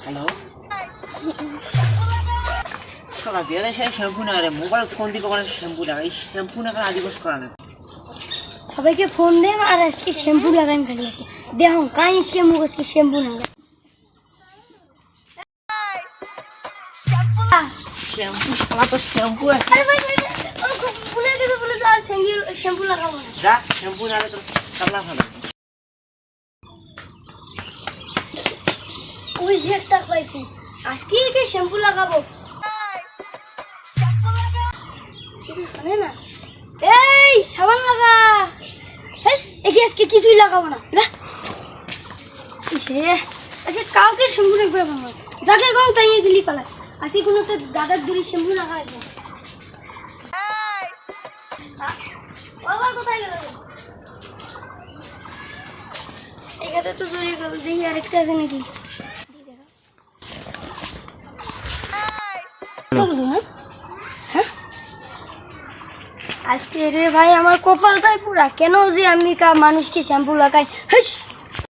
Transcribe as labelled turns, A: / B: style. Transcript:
A: hello সকাল থেকে সে shampoo না রে মোবাইল কোন দিকে করে শ্যাম্পু লাগাই শ্যাম্পু না আদি বস করা না
B: সবাইকে ফোন দেন আর আজকে শ্যাম্পু লাগাইম খালি আজকে দেখুন কাই আজকে মুখ আজকে শ্যাম্পু না
A: শ্যাম্পু শালা তো শ্যাম্পু আছে
B: ভুলে গেছে বলে তো আর শ্যাম্পু লাগাবো না
A: যা শ্যাম্পু না তো কালা ভালো
B: ওই যে একটা পাইছি আজকে কি শ্যাম্পু লাগাবো জানে না এই সাবান লাগা হেস একে আজকে কিছুই লাগাবো না সে আচ্ছা কাউকে শ্যাম্পু রাখবে না যাকে কম তাই গেলি পালা আজকে কোনো তো দাদার দূরে শ্যাম্পু লাগা একদম বাবা কোথায় গেল এখানে তো চলে গেল দেখি আরেকটা আছে নাকি আজকে রে ভাই আমার কপালটাই পুরা কেন যে আমি মানুষকে শ্যাম্পু লাগাই